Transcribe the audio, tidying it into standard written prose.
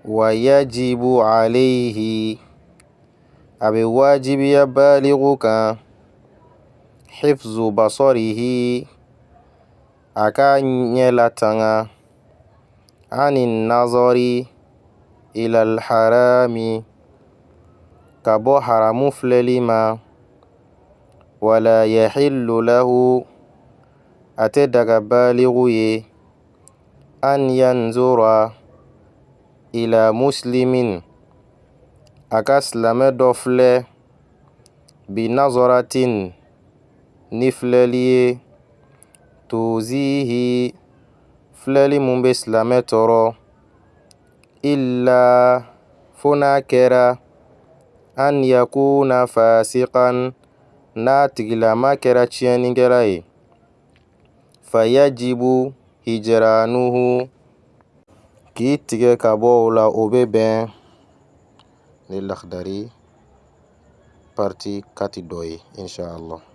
ويجب عليه أبي واجب يبالغك حفظ بصره أكان يلتنا عن النظر إلى الحرام كبو حرام فللما ولا يحل له أتدك بالغي أن ينظر إلى مسلم أكسلم دفل بنظرة نفللي توزيه فللي مبسلم ترى إلا فناكرا أن يكون فاسقا ناتغلا ما كرا تشينيغراي فيجب هجرانه كي تيغي كابولا أوبيبين للأخضري بارتي كاتي دوي إن شاء الله.